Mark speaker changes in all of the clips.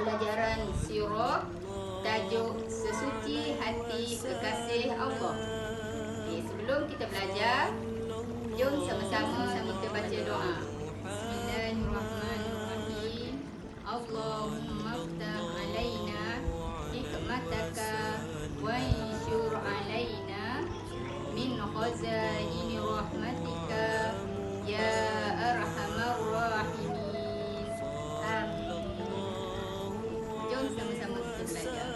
Speaker 1: pelajaran sirah, tajuk Sesuci Hati Kekasih Allah. Sebelum kita belajar, jom sama-sama kita baca doa. Bismillahirrahmanirrahim. Allahumma ftah alaina hikmataka wa insyur alaina min khazaini rahmatika ya arhamar rahimin. Amin. Jom sama-sama kita belajar.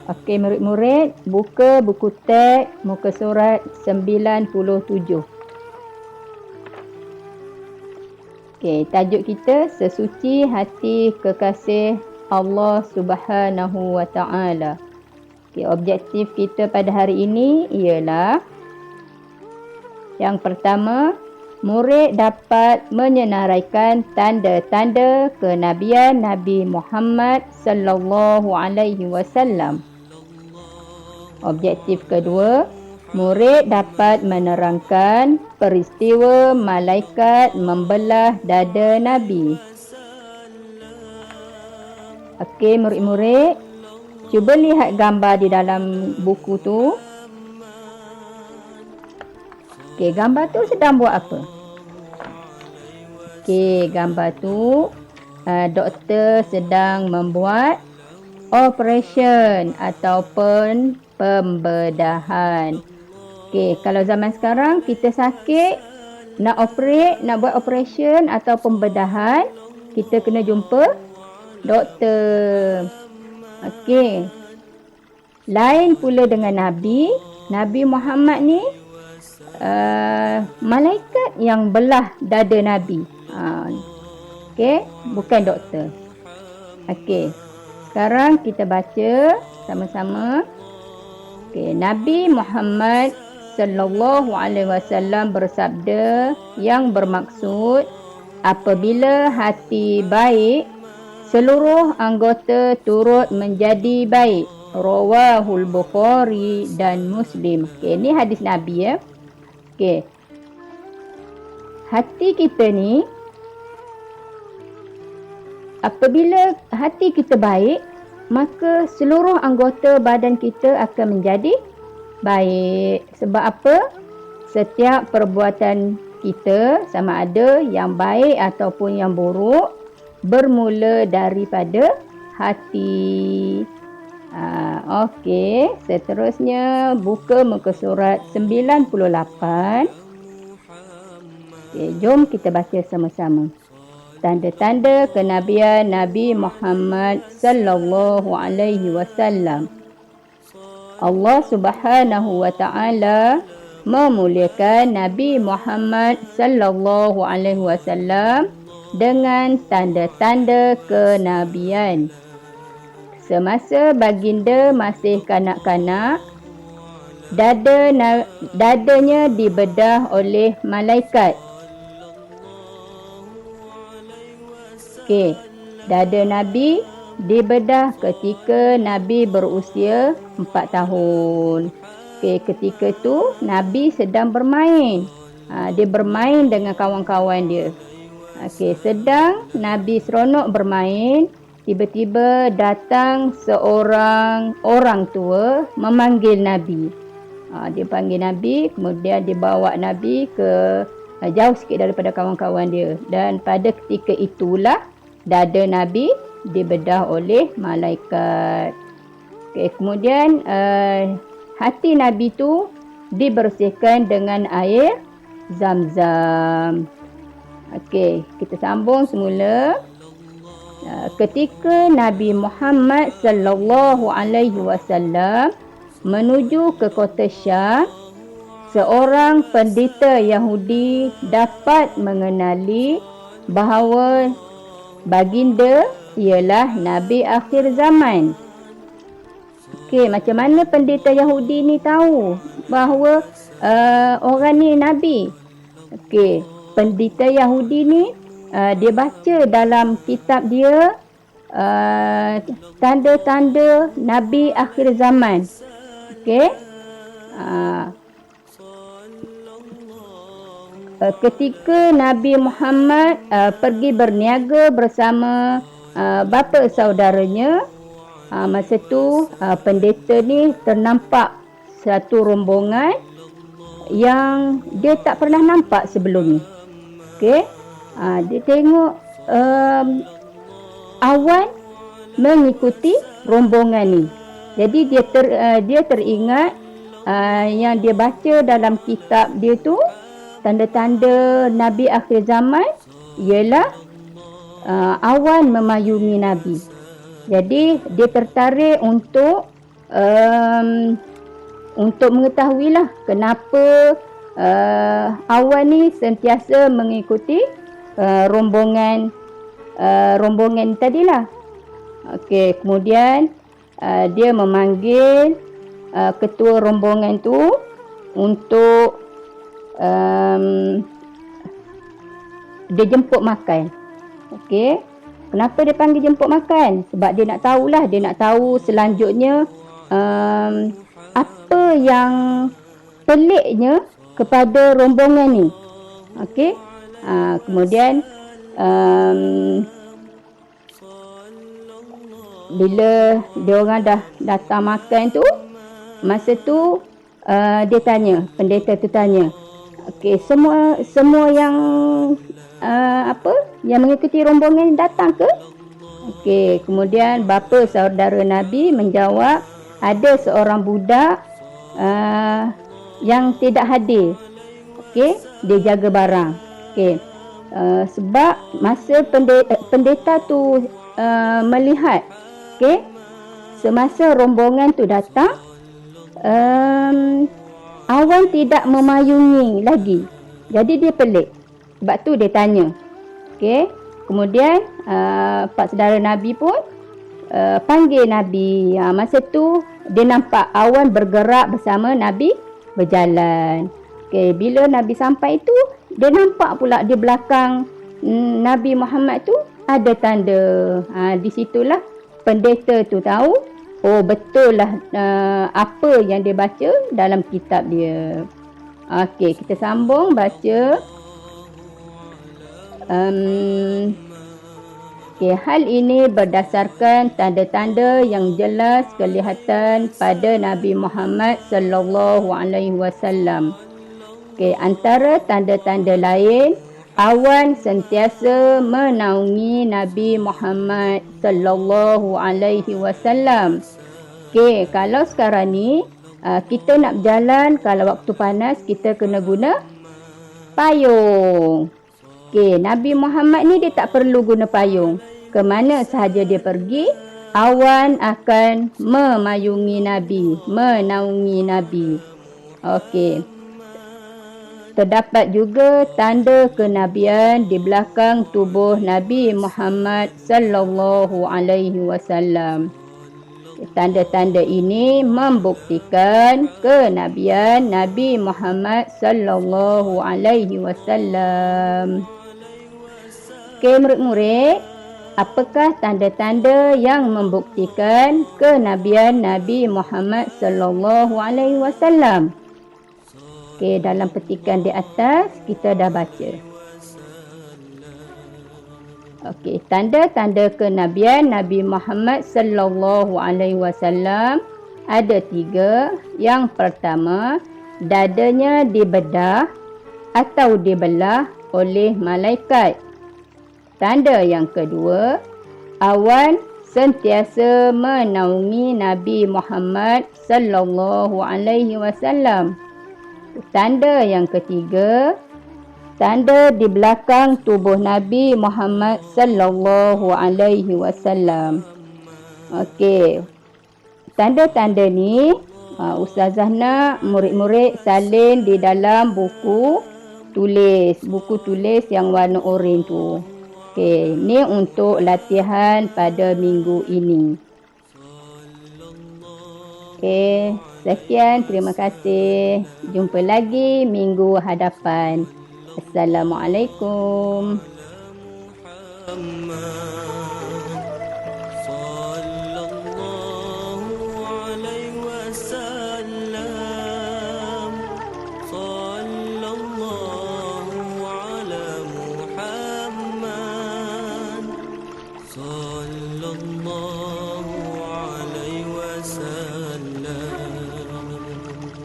Speaker 2: Okey, murid-murid, buka buku teks muka surat 97. Okey, tajuk kita Sesuci Hati Kekasih Allah Subhanahu wa Ta'ala. Okey, objektif kita pada hari ini ialah yang pertama, murid dapat menyenaraikan tanda-tanda kenabian Nabi Muhammad sallallahu alaihi wasallam. Objektif kedua, murid dapat menerangkan peristiwa malaikat membelah dada Nabi. Okey, murid-murid, cuba lihat gambar di dalam buku tu. Okey, gambar tu sedang buat apa? Okey, gambar tu doktor sedang membuat operation ataupun pembedahan. Okey, kalau zaman sekarang kita sakit, nak buat operation atau pembedahan, kita kena jumpa doktor. Okey. Lain pula dengan Nabi Muhammad ni malaikat yang belah dada Nabi. Okey, bukan doktor. Okey. Sekarang kita baca sama-sama. Okey, Nabi Muhammad sallallahu alaihi wasallam bersabda yang bermaksud apabila hati baik, seluruh anggota turut menjadi baik. Rawahul Bukhari dan Muslim. Okey, ni hadis Nabi ya. Okey. Hati kita ni, apabila hati kita baik, maka seluruh anggota badan kita akan menjadi baik. Sebab apa? Setiap perbuatan kita, sama ada yang baik ataupun yang buruk, bermula daripada hati. Okey, seterusnya buka muka surat 98. Okey, jom kita baca sama-sama. Tanda-tanda kenabian Nabi Muhammad sallallahu alaihi wasallam. Allah Subhanahu wa Ta'ala memuliakan Nabi Muhammad sallallahu alaihi wasallam dengan tanda-tanda kenabian. Semasa baginda masih kanak-kanak, dadanya dibedah oleh malaikat. Okey, dada Nabi dibedah ketika Nabi berusia 4 tahun. Okey, ketika tu Nabi sedang bermain. Dia bermain dengan kawan-kawan dia. Okey, sedang Nabi seronok bermain, tiba-tiba datang seorang orang tua memanggil Nabi. Dia panggil Nabi, kemudian dia bawa Nabi ke jauh sikit daripada kawan-kawan dia. Dan pada ketika itulah dada Nabi dibedah oleh malaikat. Okay, kemudian hati Nabi tu dibersihkan dengan air Zam-Zam. Okey, kita sambung semula. Ketika Nabi Muhammad sallallahu alaihi wasallam menuju ke kota Syam, seorang pendeta Yahudi dapat mengenali bahawa baginda ialah Nabi akhir zaman. Okey, macam mana pendeta Yahudi ni tahu bahawa orang ni Nabi? Okey, pendeta Yahudi ni dia baca dalam kitab dia tanda-tanda Nabi akhir zaman. Okey. Ketika Nabi Muhammad pergi berniaga bersama bapa saudaranya, masa tu pendeta ni ternampak satu rombongan yang dia tak pernah nampak sebelum ni. Okey. Dia tengok awan mengikuti rombongan ni. Jadi dia teringat yang dia baca dalam kitab dia tu, tanda-tanda Nabi akhir zaman ialah awan memayungi Nabi. Jadi dia tertarik untuk mengetahuilah kenapa awan ni sentiasa mengikuti rombongan tadilah. Okey, kemudian dia memanggil ketua rombongan tu untuk dia jemput makan. Okey. Kenapa dia panggil jemput makan? Sebab dia nak tahulah, dia nak tahu selanjutnya apa yang peliknya kepada rombongan ni. Okey. Kemudian bila dia orang dah datang makan tu, masa tu dia tanya, pendeta tu tanya, okey, semua yang yang mengikuti rombongan datang ke? Okey, kemudian bapa saudara Nabi menjawab, ada seorang budak yang tidak hadir. Okey, dia jaga barang. Okey. Sebab masa pendeta tu melihat, okey, semasa rombongan tu datang, awan tidak memayungi lagi. Jadi dia pelik. Sebab tu dia tanya. Okey. Kemudian pak saudara Nabi pun panggil Nabi. Masa tu dia nampak awan bergerak bersama Nabi berjalan. Okey, bila Nabi sampai tu, dia nampak pula di belakang Nabi Muhammad tu ada tanda. Di situlah pendeta tu tahu, oh betul lah apa yang dia baca dalam kitab dia. Okey, kita sambung baca. Hal ini berdasarkan tanda-tanda yang jelas kelihatan pada Nabi Muhammad sallallahu alaihi wasallam. Antara tanda-tanda lain, awan sentiasa menaungi Nabi Muhammad sallallahu alaihi wasallam. Kalau sekarang ni kita nak berjalan, kalau waktu panas kita kena guna payung. Nabi Muhammad ni dia tak perlu guna payung. Ke mana sahaja dia pergi, awan akan memayungi Nabi, menaungi Nabi. Terdapat juga tanda kenabian di belakang tubuh Nabi Muhammad sallallahu alaihi wasallam. Tanda-tanda ini membuktikan kenabian Nabi Muhammad sallallahu alaihi wasallam. Murid-murid, apakah tanda-tanda yang membuktikan kenabian Nabi Muhammad sallallahu alaihi wasallam? Dalam petikan di atas kita dah baca. Tanda-tanda kenabian Nabi Muhammad sallallahu alaihi wasallam ada 3. Yang pertama, dadanya dibedah atau dibelah oleh malaikat. Tanda yang kedua, awan sentiasa menaungi Nabi Muhammad sallallahu alaihi wasallam. Tanda yang ketiga, tanda di belakang tubuh Nabi Muhammad sallallahu alaihi wasallam. Tanda-tanda ni Ustazah nak murid-murid salin di dalam buku tulis yang warna oranye tu. Ni untuk latihan pada minggu ini. Sekian, terima kasih. Jumpa lagi minggu hadapan. Assalamualaikum.